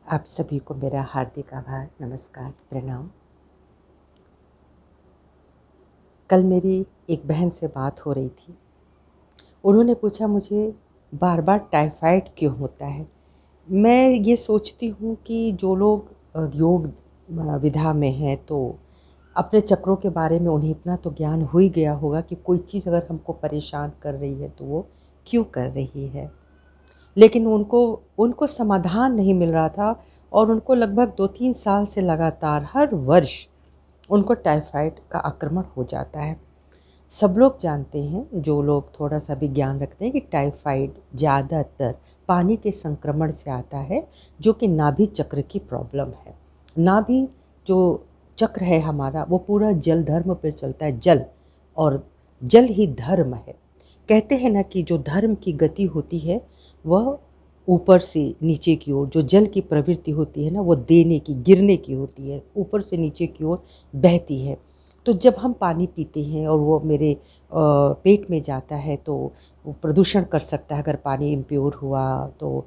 आप सभी को मेरा हार्दिक आभार, नमस्कार, प्रणाम। कल मेरी एक बहन से बात हो रही थी। उन्होंने पूछा मुझे बार-बार टाइफाइड क्यों होता है? मैं ये सोचती हूँ कि जो लोग योग विधा में हैं तो अपने चक्रों के बारे में उन्हें इतना तो ज्ञान हो ही गया होगा कि कोई चीज़ अगर हमको परेशान कर रही है तो वो क्यों कर रही है। लेकिन उनको उनको समाधान नहीं मिल रहा था और उनको लगभग 2-3 साल से लगातार हर वर्ष उनको टाइफाइड का आक्रमण हो जाता है। सब लोग जानते हैं, जो लोग थोड़ा-सा भी ज्ञान रखते हैं, कि टाइफाइड ज़्यादातर पानी के संक्रमण से आता है, जो कि नाभि चक्र की प्रॉब्लम है। नाभि जो चक्र है हमारा, वो पूरा जल धर्म पे चलता है, जल, और जल ही धर्म है। कहते हैं ना कि जो धर्म की गति होती है, वह ऊपर से नीचे की ओर, जो जल की प्रवृत्ति होती है ना, वो देने की, गिरने की होती है, ऊपर से नीचे की ओर बहती है। तो जब हम पानी पीते हैं और वो मेरे पेट में जाता है तो वो प्रदूषण कर सकता है अगर पानी इम्प्योर हुआ तो।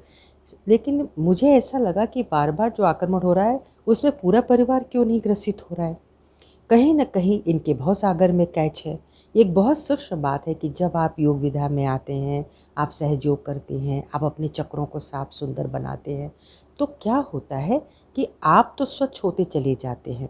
लेकिन मुझे ऐसा लगा कि बार-बार जो आक्रमण हो रहा है, उसमें पूरा परिवार क्यों नहीं ग्रसित हो रहा है? कहीं न कहीं इनके भवसागर में कैच है। एक बहुत सूक्ष्म बात है कि जब आप योग विधा में आते हैं, आप सहयोग करते हैं, आप अपने चक्रों को साफ सुंदर बनाते हैं, तो क्या होता है कि आप तो स्वच्छ होते चले जाते हैं,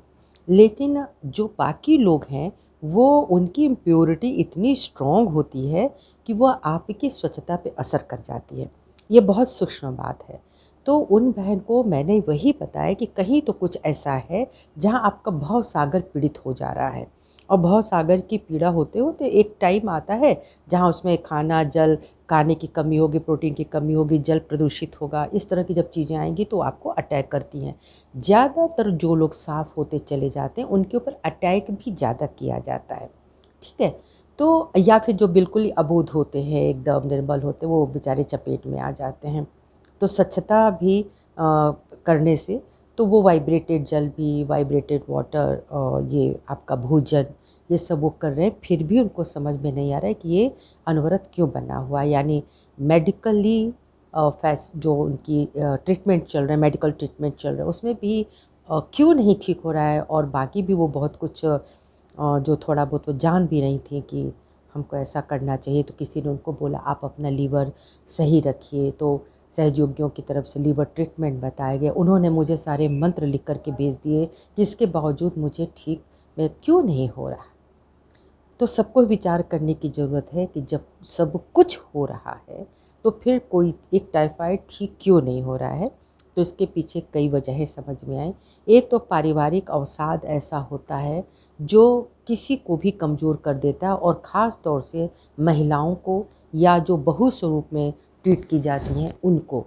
लेकिन जो बाकी लोग हैं, वो उनकी इम्प्योरिटी इतनी स्ट्रॉन्ग होती है कि वो आपकी स्वच्छता पे असर कर जाती है। ये बहुत सूक्ष्म बात है। तो उन बहन को मैंने वही बताया कि कहीं तो कुछ ऐसा है जहाँ आपका भवसागर पीड़ित हो जा रहा है, और भवसागर की पीड़ा होते-होते एक टाइम आता है जहाँ उसमें खाना, जल, खाने की कमी होगी, प्रोटीन की कमी होगी, जल प्रदूषित होगा। इस तरह की जब चीज़ें आएँगी तो आपको अटैक करती हैं। ज़्यादातर जो लोग साफ़ होते चले जाते हैं, उनके ऊपर अटैक भी ज़्यादा किया जाता है, ठीक है? तो या फिर जो बिल्कुल ही अबोध होते हैं, एकदम निर्बल होते हैं, वो बेचारे चपेट में आ जाते हैं। तो स्वच्छता भी करने से, तो वो वाइब्रेटेड जल भी, वाइब्रेटेड वाटर, ये आपका भोजन, ये सब वो कर रहे हैं, फिर भी उनको समझ में नहीं आ रहा है कि ये अनवरत क्यों बना हुआ है। यानी मेडिकली जो उनकी ट्रीटमेंट चल रहा है, मेडिकल ट्रीटमेंट चल रहा है, उसमें भी क्यों नहीं ठीक हो रहा है, और बाकी भी वो बहुत कुछ जो थोड़ा बहुत वो जान भी रही थी कि हमको ऐसा करना चाहिए, तो किसी ने उनको बोला आप अपना लीवर सही रखिए, तो सहयोगियों की तरफ से लीवर ट्रीटमेंट बताए गए। उन्होंने मुझे सारे मंत्र लिख कर के भेज दिए, जिसके बावजूद मुझे ठीक मैं क्यों नहीं हो रहा। तो सबको विचार करने की ज़रूरत है कि जब सब कुछ हो रहा है, तो फिर कोई एक टाइफाइड ठीक क्यों नहीं हो रहा है। तो इसके पीछे कई वजहें समझ में आईं। एक तो पारिवारिक अवसाद ऐसा होता है जो किसी को भी कमज़ोर कर देता है, और ख़ास तौर से महिलाओं को, या जो बहू स्वरूप में ट्रीट की जाती हैं उनको,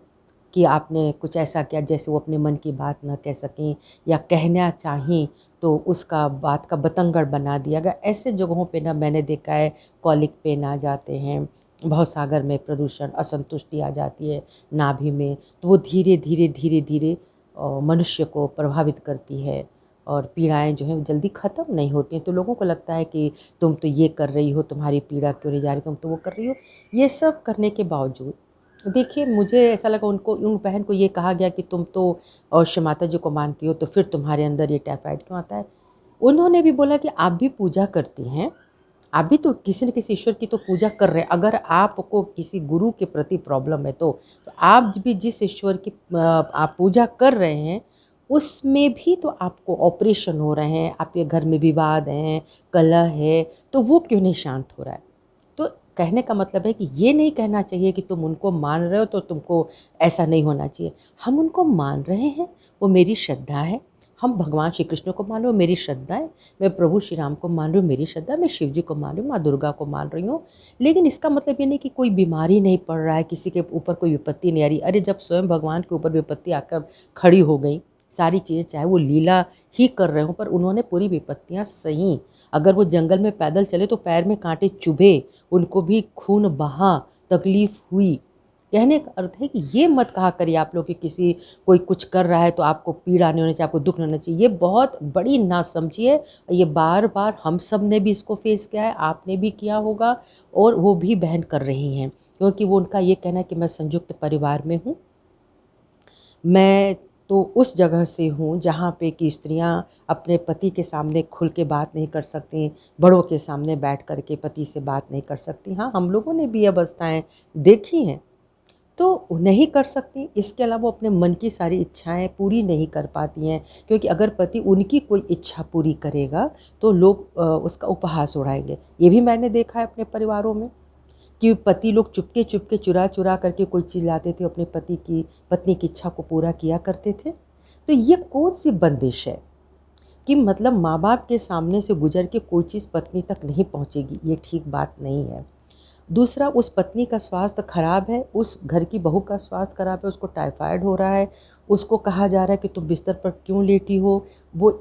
कि आपने कुछ ऐसा किया जैसे वो अपने मन की बात ना कह सकें, या कहना चाहें तो उसका बात का बतंगड़ बना दिया गया। ऐसे जगहों पे ना मैंने देखा है कॉलिक पेन आ जाते हैं, भवसागर में प्रदूषण, असंतुष्टि आ जाती है नाभि में, तो वो धीरे-धीरे मनुष्य को प्रभावित करती है, और पीड़ाएँ जो हैं वो जल्दी ख़त्म नहीं होती हैं। तो लोगों को लगता है कि तुम तो ये कर रही हो, तुम्हारी पीड़ा क्यों नहीं जा रही, तुम तो वो कर रही हो। ये सब करने के बावजूद देखिए, मुझे ऐसा लगा, उन बहन को ये कहा गया कि तुम तो श्री माता जी को मानती हो, तो फिर तुम्हारे अंदर ये टाइफाइड क्यों आता है? उन्होंने भी बोला कि आप भी पूजा करती हैं, आप भी तो किसी न किसी ईश्वर की तो पूजा कर रहे हैं। अगर आपको किसी गुरु के प्रति प्रॉब्लम है तो आप भी जिस ईश्वर की आप पूजा कर रहे हैं, उसमें भी तो आपको ऑपरेशन हो रहे हैं, आपके घर में विवाद हैं, कलह है, तो वो क्यों नहीं शांत हो रहा है? तो कहने का मतलब है कि ये नहीं कहना चाहिए कि तुम उनको मान रहे हो तो तुमको ऐसा नहीं होना चाहिए। हम उनको मान रहे हैं, वो मेरी श्रद्धा है। हम भगवान श्री कृष्ण को मान रहे हो, मेरी श्रद्धा है। मैं प्रभु श्री राम को मान रही हूँ, मेरी श्रद्धा है। मैं शिव जी को मान रही हूँ, माँ दुर्गा को मान रही हूँ। लेकिन इसका मतलब ये नहीं कि कोई बीमारी नहीं पड़ रहा है, किसी के ऊपर कोई विपत्ति नहीं आ रही। अरे जब स्वयं भगवान के ऊपर विपत्ति आकर खड़ी हो गई, सारी चीज़ें चाहे वो लीला ही कर रहे हों, पर उन्होंने पूरी विपत्तियाँ सहीं। अगर वो जंगल में पैदल चले तो पैर में काँटे चुभे, उनको भी खून बहा, तकलीफ़ हुई। कहने का अर्थ है कि ये मत कहा करिए आप लोग कि किसी कोई कुछ कर रहा है तो आपको पीड़ा नहीं होनी चाहिए, आपको दुःख नहीं होना चाहिए। ये बहुत बड़ी नासमझी है। ये बार-बार हम सब ने भी इसको फ़ेस किया है, आपने भी किया होगा, और वो भी बहन कर रही हैं। क्योंकि वो उनका ये कहना है कि मैं संयुक्त परिवार में हूँ। मैं तो उस जगह से हूँ जहाँ पे कि स्त्रियाँ अपने पति के सामने खुल के बात नहीं कर सकती, बड़ों के सामने बैठ कर के पति से बात नहीं कर सकती। हाँ, हम लोगों ने भी ये अवस्थाएँ देखी हैं, तो नहीं कर सकती। इसके अलावा वो अपने मन की सारी इच्छाएँ पूरी नहीं कर पाती हैं, क्योंकि अगर पति उनकी कोई इच्छा पूरी करेगा तो लोग उसका उपहास उड़ाएँगे। ये भी मैंने देखा है अपने परिवारों में कि पति लोग चुपके-चुपके, चुरा-चुरा करके कोई चीज़ लाते थे, अपने पत्नी की इच्छा को पूरा किया करते थे। तो ये कौन-सी बंदिश है कि मतलब माँ-बाप के सामने से गुज़र के कोई चीज़ पत्नी तक नहीं पहुँचेगी, ये ठीक बात नहीं है। दूसरा, उस पत्नी का स्वास्थ्य खराब है, उस घर की बहू का स्वास्थ्य खराब है, उसको टाइफाइड हो रहा है, उसको कहा जा रहा है कि तुम बिस्तर पर क्यों लेटी हो? वो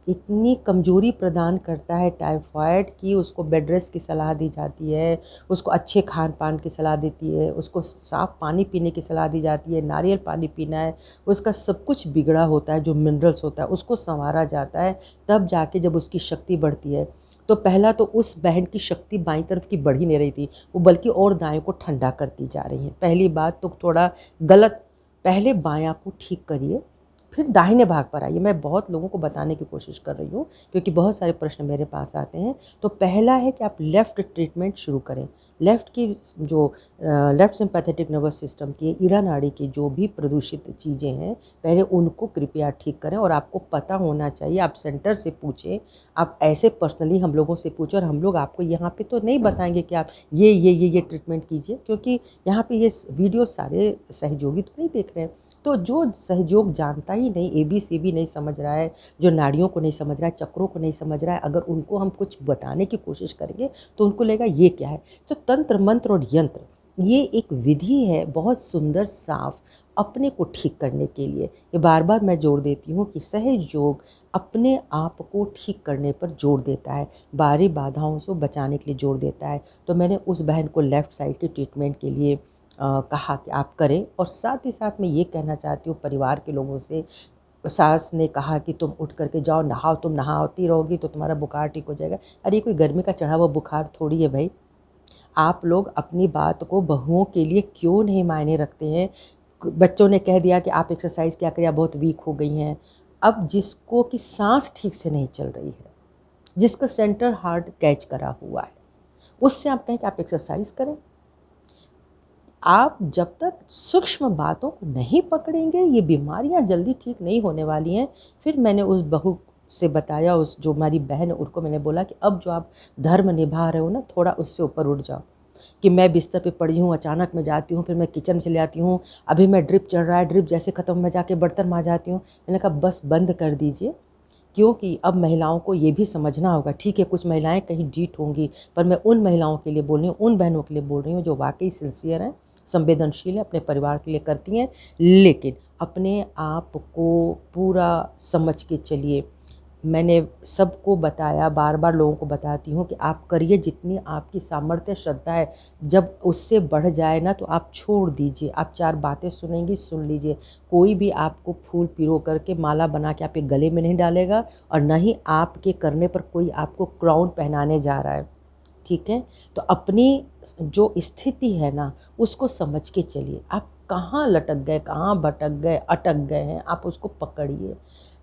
इतनी कमज़ोरी प्रदान करता है टाइफाइड कि उसको बेड रेस्ट की सलाह दी जाती है, उसको अच्छे खान-पान की सलाह देती है, उसको साफ़ पानी पीने की सलाह दी जाती है, नारियल पानी पीना है, उसका सब कुछ बिगड़ा होता है, जो मिनरल्स होता है, उसको सँवारा जाता है, तब जाके जब उसकी शक्ति बढ़ती है। तो पहला तो उस बहन की शक्ति बाईं तरफ की बढ़ ही नहीं रही थी, वो बल्कि और दाएँ को ठंडा करती जा रही हैं। पहली बात तो थोड़ा गलत, पहले बायाँ को ठीक करिए, फिर दाहिने भाग पर आइए। मैं बहुत लोगों को बताने की कोशिश कर रही हूँ, क्योंकि बहुत सारे प्रश्न मेरे पास आते हैं। तो पहला है कि आप लेफ़्ट ट्रीटमेंट शुरू करें। लेफ़्ट की जो लेफ़्ट सिम्पैथेटिक नर्वस सिस्टम की, ईड़ा नाड़ी की जो भी प्रदूषित चीज़ें हैं, पहले उनको कृपया ठीक करें। और आपको पता होना चाहिए, आप सेंटर से पूछें, आप ऐसे पर्सनली हम लोगों से पूछें, और हम लोग आपको यहाँ पे तो नहीं बताएँगे कि आप ये ट्रीटमेंट कीजिए, क्योंकि यहाँ पे ये वीडियो सारे सहयोगी तो नहीं देख रहे हैं। तो जो सहयोग जानता ही नहीं, एबीसीडी नहीं समझ रहा है, जो नाड़ियों को नहीं समझ रहा है, चक्रों को नहीं समझ रहा है, अगर उनको हम कुछ बताने की कोशिश करेंगे तो उनको लगेगा ये क्या है। तो तंत्र मंत्र और यंत्र, ये एक विधि है बहुत सुंदर, साफ, अपने को ठीक करने के लिए। ये बार बार मैं जोड़ देती हूँ कि सहयोग अपने आप को ठीक करने पर जोर देता है, बाहरी बाधाओं से बचाने के लिए जोर देता है। तो मैंने उस बहन को लेफ़्ट साइड के ट्रीटमेंट के लिए कहा कि आप करें। और साथ ही साथ मैं ये कहना चाहती हूँ परिवार के लोगों से, सास ने कहा कि तुम उठ करके जाओ नहाओ, तुम नहाती रहोगी तो तुम्हारा बुखार ठीक हो जाएगा। अरे कोई गर्मी का चढ़ा हुआ बुखार थोड़ी है भाई। आप लोग अपनी बात को बहुओं के लिए क्यों नहीं मायने रखते हैं। बच्चों ने कह दिया कि आप एक्सरसाइज क्या करिए, आप बहुत वीक हो गई हैं। अब जिसको कि सांस ठीक से नहीं चल रही है, जिसका सेंटर हार्ट कैच करा हुआ है, उससे आप कहें कि आप एक्सरसाइज करें। आप जब तक सूक्ष्म बातों को नहीं पकड़ेंगे, ये बीमारियां जल्दी ठीक नहीं होने वाली हैं। फिर मैंने उस बहू से बताया, उस जो हमारी बहन है उनको मैंने बोला कि अब जो आप धर्म निभा रहे हो ना, थोड़ा उससे ऊपर उठ जाओ। कि मैं बिस्तर पे पड़ी हूँ, अचानक मैं जाती हूँ, फिर मैं किचन में चली जाती हूँ, अभी मैं ड्रिप चल रहा है, ड्रिप जैसे ख़त्म मैं जाके बर्तन मांज जाती हूँ। मैंने कहा बस बंद कर दीजिए, क्योंकि अब महिलाओं को ये भी समझना होगा। ठीक है, कुछ महिलाएं कहीं डीठ होंगी, पर मैं उन महिलाओं के लिए बोल रही हूँ, उन बहनों के लिए बोल रही हूँ जो वाकई सिंसियर हैं, संवेदनशील है, अपने परिवार के लिए करती हैं, लेकिन अपने आप को पूरा समझ के चलिए। मैंने सबको बताया, बार बार लोगों को बताती हूँ कि आप करिए जितनी आपकी सामर्थ्य श्रद्धा है। जब उससे बढ़ जाए ना तो आप छोड़ दीजिए। आप 4 बातें सुनेंगी, सुन लीजिए। कोई भी आपको फूल पिरो करके माला बना के आपके गले में नहीं डालेगा, और न ही आपके करने पर कोई आपको क्राउन पहनाने जा रहा है। ठीक है? तो अपनी जो स्थिति है ना, उसको समझ के चलिए। आप कहाँ लटक गए, कहाँ भटक गए, अटक गए हैं, आप उसको पकड़िए।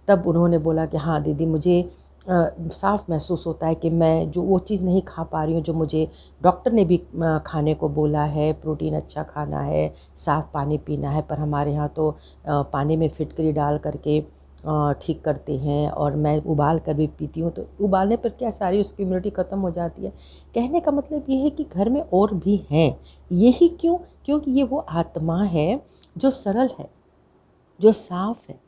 तब उन्होंने बोला कि हाँ दीदी, मुझे साफ़ महसूस होता है कि मैं जो वो चीज़ नहीं खा पा रही हूँ जो मुझे डॉक्टर ने भी खाने को बोला है। प्रोटीन अच्छा खाना है, साफ़ पानी पीना है, पर हमारे यहाँ तो पानी में फिटकरी डाल करके ठीक करते हैं, और मैं उबाल कर भी पीती हूँ। तो उबालने पर क्या सारी उसकी इम्यूनिटी ख़त्म हो जाती है। कहने का मतलब ये है कि घर में और भी हैं। यही क्यों? क्योंकि ये वो आत्मा है जो सरल है, जो साफ़ है।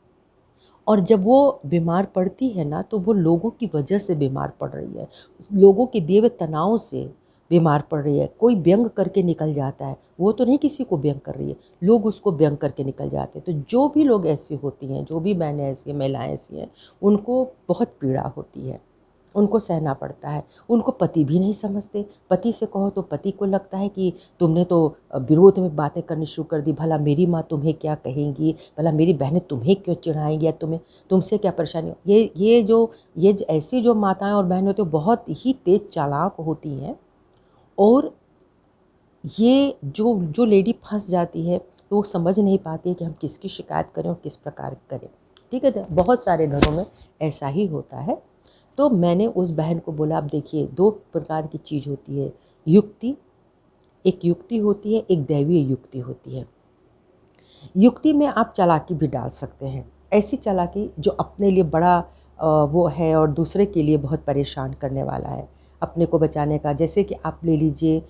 और जब वो बीमार पड़ती है ना, तो वो लोगों की वजह से बीमार पड़ रही है, लोगों के दिए हुए तनाव से बीमार पड़ रही है। कोई व्यंग करके निकल जाता है, वो तो नहीं किसी को व्यंग कर रही है, लोग उसको व्यंग करके निकल जाते हैं। तो जो भी लोग ऐसी होती हैं, जो भी बहनें ऐसी हैं, महिलाएं ऐसी हैं, उनको बहुत पीड़ा होती है, उनको सहना पड़ता है। उनको पति भी नहीं समझते। पति से कहो तो पति को लगता है कि तुमने तो विरोध में बातें करनी शुरू कर दी, भला मेरी माँ तुम्हें क्या कहेंगी, भला मेरी बहनें तुम्हें क्यों चिढ़ाएंगी, या तुमसे क्या परेशानी हो। ये ऐसी जो माताएं और बहनें होती हैं, बहुत ही तेज चालाक होती हैं। और ये जो जो लेडी फंस जाती है, तो वो समझ नहीं पाती है कि हम किसकी शिकायत करें और किस प्रकार करें। ठीक है, तो बहुत सारे घरों में ऐसा ही होता है। तो मैंने उस बहन को बोला, अब देखिए 2 प्रकार की चीज़ होती है, युक्ति, एक युक्ति होती है, एक दैवीय युक्ति होती है। युक्ति में आप चालाकी भी डाल सकते हैं, ऐसी चालाकी जो अपने लिए बड़ा वो है और दूसरे के लिए बहुत परेशान करने वाला है, अपने को बचाने का। जैसे कि आप ले लीजिए,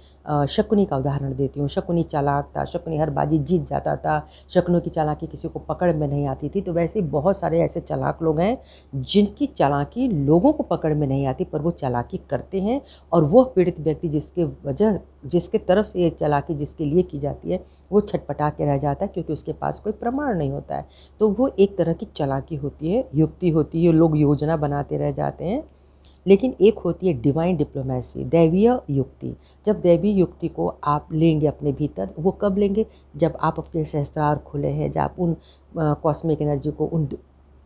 शकुनी का उदाहरण देती हूँ। शकुनी चालाक था, शकुनी हर बाजी जीत जाता था, शकुनी की चालाकी किसी को पकड़ में नहीं आती थी। तो वैसे ही बहुत सारे ऐसे चालाक लोग हैं जिनकी चालाकी लोगों को पकड़ में नहीं आती, पर वो चालाकी करते हैं, और वो पीड़ित व्यक्ति जिसके तरफ से ये चालाकी जिसके लिए की जाती है, वो छटपटा के रह जाता है, क्योंकि उसके पास कोई प्रमाण नहीं होता है। तो वो एक तरह की चालाकी होती है, युक्ति होती है, लोग योजना बनाते रह जाते हैं। लेकिन एक होती है डिवाइन डिप्लोमेसी, दैवीय युक्ति। जब दैवीय युक्ति को आप लेंगे अपने भीतर, वो कब लेंगे? जब आप अपने सहस्त्रार खुले हैं, जब आप उन कॉस्मिक एनर्जी को, उन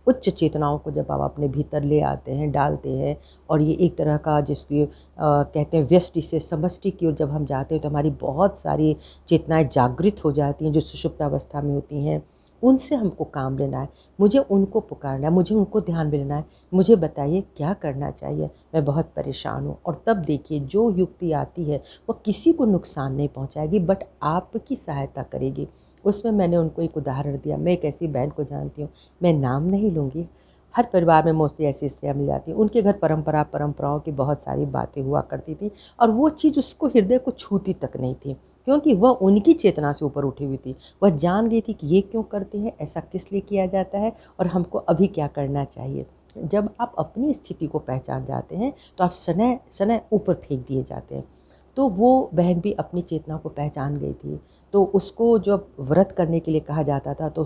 उच्च चेतनाओं को जब आप अपने भीतर ले आते हैं, डालते हैं, और ये एक तरह का जिसकी कहते हैं व्यष्टि से समष्टि की ओर जब हम जाते हैं, तो हमारी बहुत सारी चेतनाएं जागृत हो जाती हैं जो सुषुप्त अवस्था में होती हैं। उनसे हमको काम लेना है, मुझे उनको पुकारना है, मुझे उनको ध्यान में लेना है। मुझे बताइए क्या करना चाहिए, मैं बहुत परेशान हूँ। और तब देखिए जो युक्ति आती है वो किसी को नुकसान नहीं पहुँचाएगी, बट आपकी सहायता करेगी। उसमें मैंने उनको एक उदाहरण दिया। मैं एक ऐसी बहन को जानती हूँ, मैं नाम नहीं लूँगी, हर परिवार में मोस्टली ऐसी स्त्रियाँ मिल जाती हैं। उनके घर परंपराओं की बहुत सारी बातें हुआ करती थी, और वो चीज़ उसको हृदय को छूती तक नहीं थी, क्योंकि वह उनकी चेतना से ऊपर उठी हुई थी। वह जान गई थी कि ये क्यों करते हैं, ऐसा किस लिए किया जाता है, और हमको अभी क्या करना चाहिए। जब आप अपनी स्थिति को पहचान जाते हैं, तो आप सनय सनय ऊपर फेंक दिए जाते हैं। तो वो बहन भी अपनी चेतना को पहचान गई थी। तो उसको जब व्रत करने के लिए कहा जाता था, तो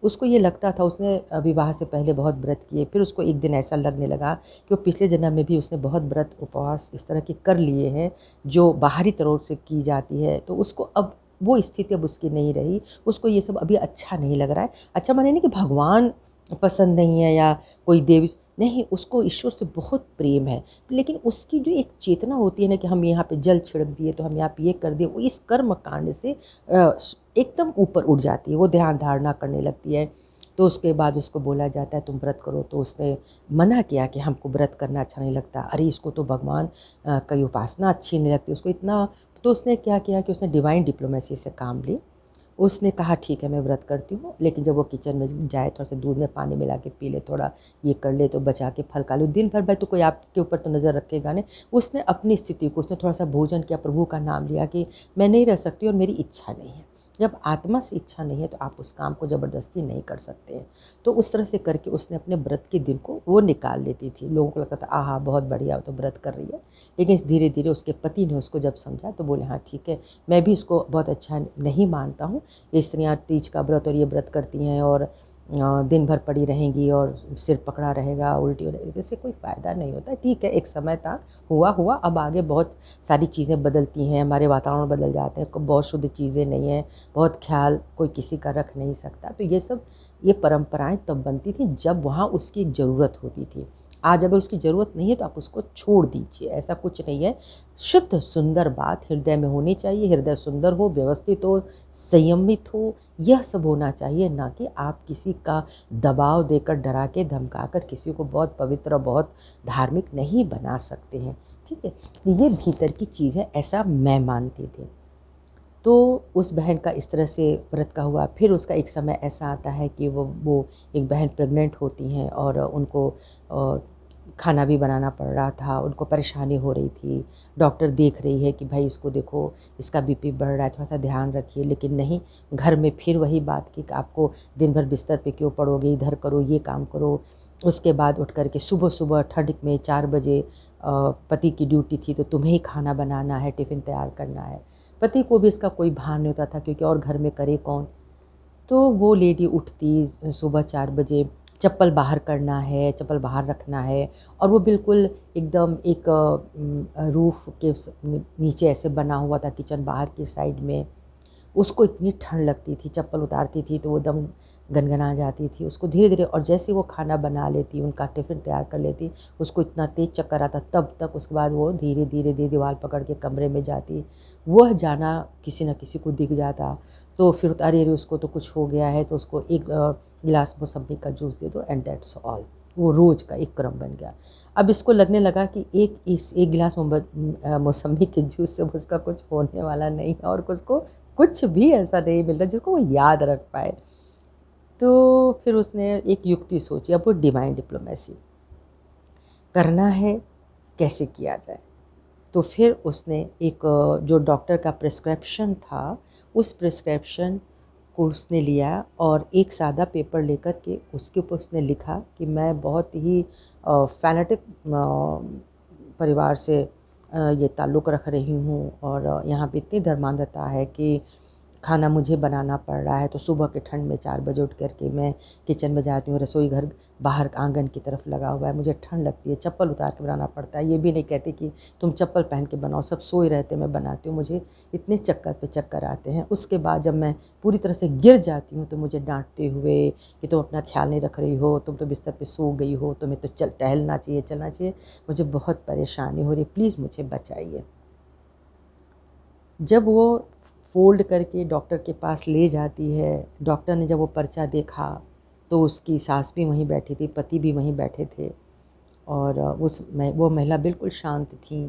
उसको ये लगता था, उसने विवाह से पहले बहुत व्रत किए, फिर उसको एक दिन ऐसा लगने लगा कि वो पिछले जन्म में भी उसने बहुत व्रत उपवास इस तरह के कर लिए हैं जो बाहरी तौर से की जाती है। तो उसको अब वो स्थिति अब उसकी नहीं रही, उसको ये सब अभी अच्छा नहीं लग रहा है। अच्छा माने नहीं कि भगवान पसंद नहीं है या कोई देवी नहीं, उसको ईश्वर से बहुत प्रेम है, लेकिन उसकी जो एक चेतना होती है ना कि हम यहाँ पे जल छिड़क दिए, तो हम यहाँ पे ये कर दिए, वो इस कर्म कांड से एकदम ऊपर उठ जाती है, वो ध्यान धारणा करने लगती है। तो उसके बाद उसको बोला जाता है तुम व्रत करो, तो उसने मना किया कि हमको व्रत करना अच्छा नहीं लगता, अरे इसको तो भगवान की उपासना अच्छी नहीं लगती उसको इतना। तो उसने क्या किया कि उसने डिवाइन डिप्लोमेसी से काम ली। उसने कहा ठीक है मैं व्रत करती हूँ, लेकिन जब वो किचन में जाए, थोड़ा सा दूध में पानी मिला के पी ले, थोड़ा ये कर ले, तो बचा के फल खा लो दिन भर, भाई तो कोई आपके ऊपर तो नज़र रखेगा नहीं। उसने अपनी स्थिति को, उसने थोड़ा सा भोजन किया, प्रभु का नाम लिया कि मैं नहीं रह सकती और मेरी इच्छा नहीं है। जब आत्मा से इच्छा नहीं है तो आप उस काम को ज़बरदस्ती नहीं कर सकते हैं। तो उस तरह से करके उसने अपने व्रत के दिन को वो निकाल लेती थी। लोगों को लगता था आहा बहुत बढ़िया, वो तो व्रत कर रही है। लेकिन धीरे धीरे उसके पति ने उसको जब समझा, तो बोले हाँ ठीक है, मैं भी इसको बहुत अच्छा नहीं मानता हूँ। ये स्त्रियाँ तीज का व्रत और ये व्रत करती हैं और दिन भर पड़ी रहेंगी और सिर पकड़ा रहेगा, उल्टी हो रहेगी, इससे कोई फ़ायदा नहीं होता। ठीक है, एक समय था, हुआ, अब आगे बहुत सारी चीज़ें बदलती हैं, हमारे वातावरण बदल जाते हैं, बहुत शुद्ध चीज़ें नहीं हैं, बहुत ख्याल कोई किसी का रख नहीं सकता। तो ये परंपराएं तब बनती थी जब वहाँ उसकी एक ज़रूरत होती थी। आज अगर उसकी ज़रूरत नहीं है तो आप उसको छोड़ दीजिए, ऐसा कुछ नहीं है। शुद्ध सुंदर बात हृदय में होनी चाहिए, हृदय सुंदर हो, व्यवस्थित हो, संयमित हो, यह सब होना चाहिए, ना कि आप किसी का दबाव देकर, डरा के, धमका कर किसी को बहुत पवित्र और बहुत धार्मिक नहीं बना सकते हैं। ठीक है, ये भीतर की चीज़ है, ऐसा मैं मानती थी। तो उस बहन का इस तरह से व्रत का हुआ। फिर उसका एक समय ऐसा आता है कि वो एक बहन प्रेग्नेंट होती हैं और उनको खाना भी बनाना पड़ रहा था, उनको परेशानी हो रही थी। डॉक्टर देख रही है कि भाई इसको देखो, इसका बीपी बढ़ रहा है, थोड़ा सा ध्यान रखिए, लेकिन नहीं, घर में फिर वही बात कि आपको दिन भर बिस्तर पे क्यों पड़ोगे, इधर करो, ये काम करो। उसके बाद उठ कर के सुबह ठंड में 4 बजे पति की ड्यूटी थी, तो तुम्हें ही खाना बनाना है, टिफ़िन तैयार करना है। पति को भी इसका कोई भान नहीं होता था, क्योंकि और घर में करे कौन। तो वो लेडी उठती सुबह 4 बजे, चप्पल बाहर करना है, चप्पल बाहर रखना है, और वो बिल्कुल एकदम एक रूफ़ के नीचे ऐसे बना हुआ था किचन बाहर की साइड में। उसको इतनी ठंड लगती थी, चप्पल उतारती थी तो वो एकदम गनगना जाती थी। उसको धीरे-धीरे, और जैसे वो खाना बना लेती, उनका टिफ़िन तैयार कर लेती, उसको इतना तेज़ चक्कर आता तब तक। उसके बाद वो धीरे-धीरे दीवार पकड़ के कमरे में जाती। वह जाना किसी न किसी को दिख जाता। तो फिर अरे अरे उसको तो कुछ हो गया है, तो उसको एक गिलास मौसम्बी का जूस दे दो एंड दैट्स ऑल। वो रोज़ का एक क्रम बन गया। अब इसको लगने लगा कि एक गिलास मौसम्बी के जूस से उसका कुछ होने वाला नहीं है और उसको कुछ भी ऐसा नहीं मिलता जिसको वो याद रख पाए। तो फिर उसने एक युक्ति सोची, अब वो डिवाइन डिप्लोमेसी करना है, कैसे किया जाए। तो फिर उसने एक जो डॉक्टर का प्रिस्क्रिप्शन था, उस प्रिस्क्रिप्शन को उसने लिया और एक सादा पेपर लेकर के उसके ऊपर उसने लिखा कि मैं बहुत ही फैनेटिक परिवार से ये ताल्लुक़ रख रही हूँ और यहाँ पे इतनी धर्मांधता है कि खाना मुझे बनाना पड़ रहा है। तो सुबह के ठंड में 4 बजे उठ कर के मैं किचन में जाती हूँ, रसोई घर बाहर आंगन की तरफ लगा हुआ है, मुझे ठंड लगती है, चप्पल उतार के बनाना पड़ता है। ये भी नहीं कहती कि तुम चप्पल पहन के बनाओ, सब सोए रहते मैं बनाती हूँ, मुझे इतने चक्कर पे चक्कर आते हैं। उसके बाद जब मैं पूरी तरह से गिर जाती हूँ तो मुझे डांटते हुए कि तुम अपना ख्याल नहीं रख रही हो, तुम तो बिस्तर पे सो गई हो, तुम्हें तो टहलना चाहिए, चलना चाहिए, मुझे बहुत परेशानी हो रही है, प्लीज़ मुझे बचाइए। जब वो फ़ोल्ड करके डॉक्टर के पास ले जाती है, डॉक्टर ने जब वो पर्चा देखा तो उसकी सास भी वहीं बैठी थी, पति भी वहीं बैठे थे और वो महिला बिल्कुल शांत थीं।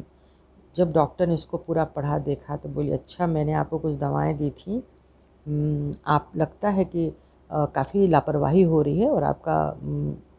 जब डॉक्टर ने उसको पूरा पढ़ा देखा तो बोली, अच्छा मैंने आपको कुछ दवाएँ दी थी, आप लगता है कि काफ़ी लापरवाही हो रही है और आपका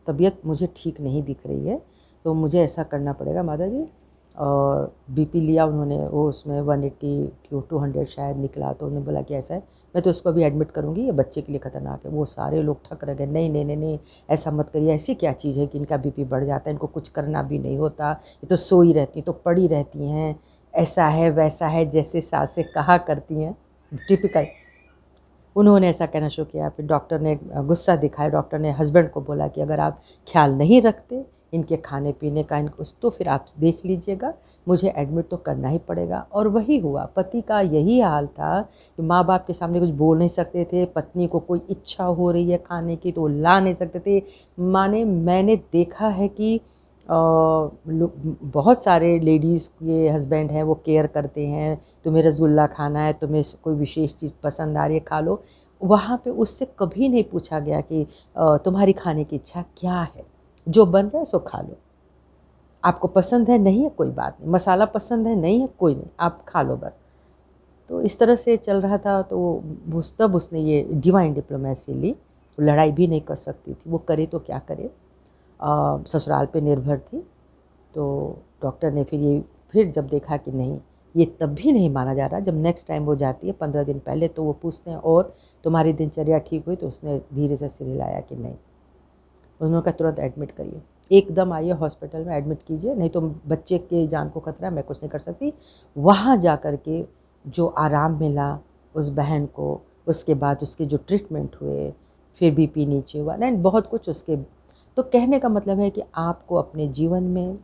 तबीयत मुझे ठीक नहीं दिख रही है, तो मुझे ऐसा करना पड़ेगा माताजी। और बीपी लिया उन्होंने, वो उसमें 180 200 शायद निकला, तो उन्होंने बोला कि ऐसा है, मैं तो इसको अभी एडमिट करूँगी, ये बच्चे के लिए ख़तरनाक है। वो सारे लोग ठक रह गए, नहीं नहीं नहीं नहीं, ऐसा मत करिए, ऐसी क्या चीज़ है कि इनका बीपी बढ़ जाता है, इनको कुछ करना भी नहीं होता, ये तो सोई रहती, तो पड़ी रहती हैं, ऐसा है वैसा है, जैसे सासें कहा करती हैं, टिपिकल। उन्होंने ऐसा कहना शुरू किया। फिर डॉक्टर ने गुस्सा दिखाया, डॉक्टर ने हस्बैंड को बोला कि अगर आप ख्याल नहीं रखते इनके खाने पीने का तो फिर आप देख लीजिएगा, मुझे एडमिट तो करना ही पड़ेगा। और वही हुआ, पति का यही हाल था कि माँ बाप के सामने कुछ बोल नहीं सकते थे, पत्नी को कोई इच्छा हो रही है खाने की तो वो ला नहीं सकते थे। माने मैंने देखा है कि बहुत सारे लेडीज़ के हस्बैंड हैं, वो केयर करते हैं, तुम्हें रसगुल्ला खाना है, तुम्हें कोई विशेष चीज़ पसंद आ रही है, खा लो। वहाँ पे उससे कभी नहीं पूछा गया कि तुम्हारी खाने की इच्छा क्या है, जो बन रहा है सो खा लो, आपको पसंद है नहीं है कोई बात नहीं, मसाला पसंद है नहीं है कोई नहीं, आप खा लो बस। तो इस तरह से चल रहा था। तो तब उसने ये डिवाइन डिप्लोमेसी ली। लड़ाई भी नहीं कर सकती थी, वो करे तो क्या करे, ससुराल पे निर्भर थी। तो डॉक्टर ने फिर जब देखा कि नहीं, ये तब भी नहीं माना जा रहा, जब नेक्स्ट टाइम वो जाती है 15 दिन पहले, तो वो पूछते हैं और तुम्हारी दिनचर्या ठीक हुई, तो उसने धीरे से सिर हिलाया कि नहीं। उन्होंने कहा तुरंत एडमिट करिए, एकदम आइए हॉस्पिटल में एडमिट कीजिए, नहीं तो बच्चे के जान को खतरा है, मैं कुछ नहीं कर सकती। वहाँ जा कर के जो आराम मिला उस बहन को, उसके बाद उसके जो ट्रीटमेंट हुए, फिर बीपी नीचे हुआ, नहीं बहुत कुछ उसके। तो कहने का मतलब है कि आपको अपने जीवन में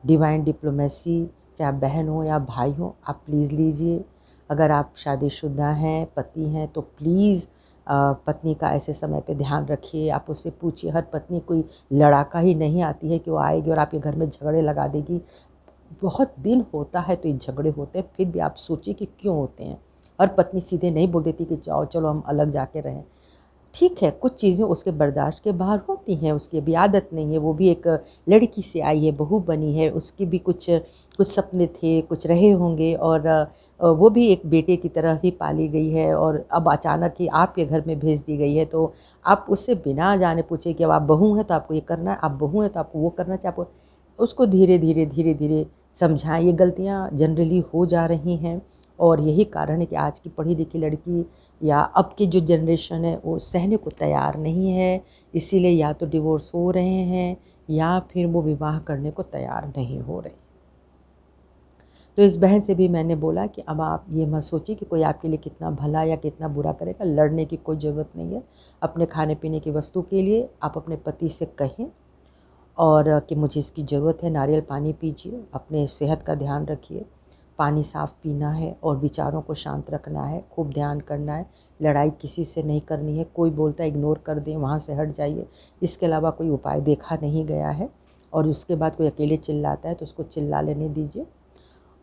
डिवाइन डिप्लोमेसी, चाहे आप बहन हो या भाई हो, आप प्लीज़ लीजिए। अगर आप शादीशुदा हैं, पति हैं, तो प्लीज़ पत्नी का ऐसे समय पे ध्यान रखिए। आप उससे पूछिए, हर पत्नी कोई लड़ाका ही नहीं आती है कि वो आएगी और आपके घर में झगड़े लगा देगी। बहुत दिन होता है तो ये झगड़े होते हैं, फिर भी आप सोचिए कि क्यों होते हैं। हर पत्नी सीधे नहीं बोल देती कि जाओ चलो हम अलग जाके रहें। ठीक है, कुछ चीज़ें उसके बर्दाश्त के बाहर होती हैं, उसकी अभी आदत नहीं है, वो भी एक लड़की से आई है, बहू बनी है, उसके भी कुछ कुछ सपने थे, कुछ रहे होंगे और वो भी एक बेटे की तरह ही पाली गई है और अब अचानक ही आपके घर में भेज दी गई है। तो आप उससे बिना जाने पूछे कि अब आप बहू हैं तो आपको ये करना है, आप बहू हैं तो आपको वो करना चाहिए, आपको उसको धीरे-धीरे समझाएँ। ये गलतियाँ जनरली हो जा रही हैं और यही कारण है कि आज की पढ़ी-लिखी लड़की या अब की जो जनरेशन है वो सहने को तैयार नहीं है, इसीलिए या तो डिवोर्स हो रहे हैं या फिर वो विवाह करने को तैयार नहीं हो रहे। तो इस बहन से भी मैंने बोला कि अब आप ये मत सोचिए कि कोई आपके लिए कितना भला या कितना बुरा करेगा, लड़ने की कोई ज़रूरत नहीं है। अपने खाने-पीने की वस्तु के लिए आप अपने पति से कहें और कि मुझे इसकी ज़रूरत है, नारियल पानी पीजिए, अपने सेहत का ध्यान रखिए, पानी साफ़ पीना है और विचारों को शांत रखना है, खूब ध्यान करना है, लड़ाई किसी से नहीं करनी है, कोई बोलता है इग्नोर कर दें, वहाँ से हट जाइए, इसके अलावा कोई उपाय देखा नहीं गया है। और उसके बाद कोई अकेले चिल्लाता है तो उसको चिल्ला लेने दीजिए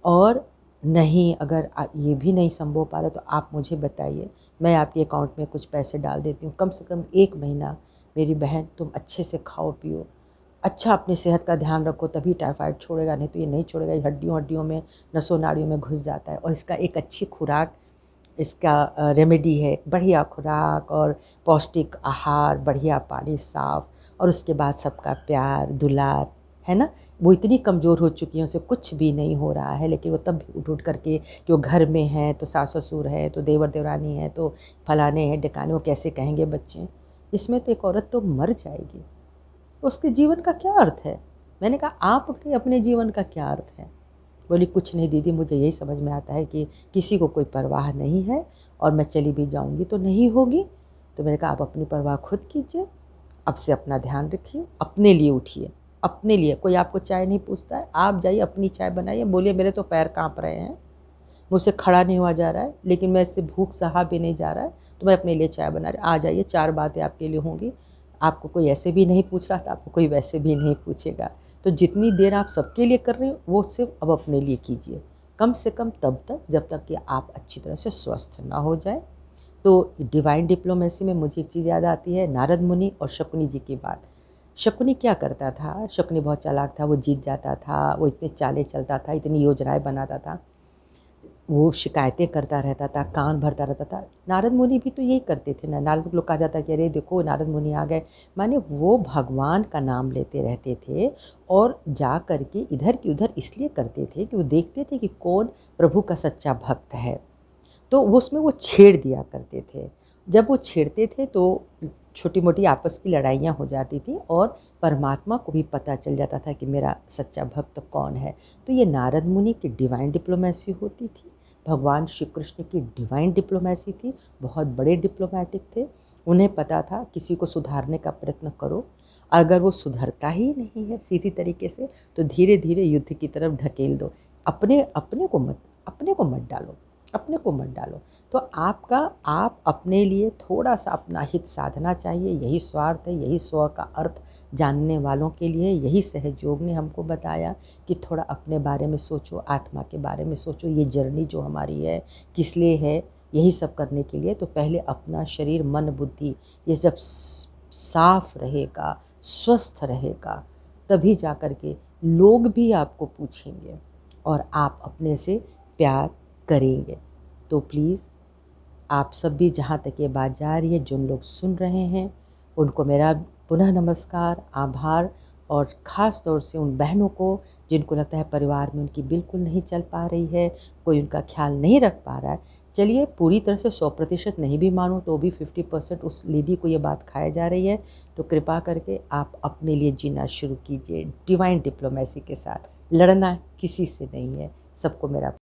और नहीं, अगर ये भी नहीं संभव पा रहा तो आप मुझे बताइए, मैं आपके अकाउंट में कुछ पैसे डाल देती हूँ। कम से कम 1 महीना मेरी बहन तुम अच्छे से खाओ पियो, अच्छा अपनी सेहत का ध्यान रखो, तभी टाइफाइड छोड़ेगा, नहीं तो ये नहीं छोड़ेगा। ये हड्डियों-हड्डियों में, नसों-नाड़ियों में घुस जाता है। और इसका एक अच्छी खुराक, इसका रेमेडी है, बढ़िया खुराक और पौष्टिक आहार, बढ़िया पानी साफ़, और उसके बाद सबका प्यार, दुलार, है ना? वो इतनी कमज़ोर हो चुकी हैं, उसे कुछ भी नहीं हो रहा है, लेकिन वो तब भी उठ-उठ करके, कि वो घर में हैं तो सास-ससुर हैं, तो देवर-देवरानी हैं, तो फलाने हैं, ढिकाने, वो कैसे कहेंगे बच्चे? इसमें तो एक औरत तो मर जाएगी। उसके जीवन का क्या अर्थ है? मैंने कहा आपके अपने जीवन का क्या अर्थ है? बोली कुछ नहीं दीदी, मुझे यही समझ में आता है कि किसी को कोई परवाह नहीं है, और मैं चली भी जाऊंगी तो नहीं होगी। तो मैंने कहा आप अपनी परवाह खुद कीजिए, अब से अपना ध्यान रखिए, अपने लिए उठिए, अपने लिए। कोई आपको चाय नहीं पूछता है, आप जाइए अपनी चाय बनाइए। बोलिए मेरे तो पैर काँप रहे हैं, मुझसे खड़ा नहीं हुआ जा रहा है, लेकिन मैं इससे भूख सहा भी नहीं जा रहा है, तो मैं अपने लिए चाय बना रही, आ जाइए, 4 बातें आपके लिए होंगी। आपको कोई ऐसे भी नहीं पूछ रहा था, आपको कोई वैसे भी नहीं पूछेगा। तो जितनी देर आप सबके लिए कर रहे हो, वो सिर्फ अब अपने लिए कीजिए, कम से कम तब तक जब तक कि आप अच्छी तरह से स्वस्थ ना हो जाए। तो डिवाइन डिप्लोमेसी में मुझे एक चीज़ याद आती है, नारद मुनि और शकुनी जी की बात। शकुनी क्या करता था, शकुनी बहुत चालाक था, वो जीत जाता था, वो इतनी चालें चलता था, इतनी योजनाएं बनाता था, वो शिकायतें करता रहता था, कान भरता रहता था। नारद मुनि भी तो यही करते थे ना। नारद को लोग कहा जाता है कि अरे देखो नारद मुनि आ गए, माने वो भगवान का नाम लेते रहते थे, और जा कर के इधर की उधर इसलिए करते थे कि वो देखते थे कि कौन प्रभु का सच्चा भक्त है, तो वो उसमें वो छेड़ दिया करते थे। जब वो छेड़ते थे तो छोटी मोटी आपस की लड़ाइयाँ हो जाती थी, और परमात्मा को भी पता चल जाता था कि मेरा सच्चा भक्त कौन है। तो ये नारद मुनि की डिवाइन डिप्लोमेसी होती थी, भगवान श्री कृष्ण की डिवाइन डिप्लोमेसी थी। बहुत बड़े डिप्लोमेटिक थे, उन्हें पता था किसी को सुधारने का प्रयत्न करो, अगर वो सुधरता ही नहीं है सीधी तरीके से, तो धीरे धीरे युद्ध की तरफ ढकेल दो। अपने अपने को मत डालो, अपने को मत डालो। तो आप अपने लिए थोड़ा-सा अपना हित साधना चाहिए, यही स्वार्थ है, यही स्व का अर्थ जानने वालों के लिए। यही सहज ने हमको बताया कि थोड़ा अपने बारे में सोचो, आत्मा के बारे में सोचो, ये जर्नी जो हमारी है किस लिए है, यही सब करने के लिए। तो पहले अपना शरीर, मन, बुद्धि ये जब साफ रहेगा, स्वस्थ रहेगा, तभी जा कर के लोग भी आपको पूछेंगे और आप अपने से प्यार करेंगे। तो प्लीज़ आप सब भी, जहाँ तक ये बात जा रही है, जिन लोग सुन रहे हैं, उनको मेरा पुनः नमस्कार, आभार, और ख़ास तौर से उन बहनों को जिनको लगता है परिवार में उनकी बिल्कुल नहीं चल पा रही है, कोई उनका ख्याल नहीं रख पा रहा है। चलिए पूरी तरह से 100% नहीं भी मानो तो भी 50% उस लेडी को ये बात खाया जा रही है, तो कृपा करके आप अपने लिए जीना शुरू कीजिए डिवाइन डिप्लोमेसी के साथ। लड़ना किसी से नहीं है। सबको मेरा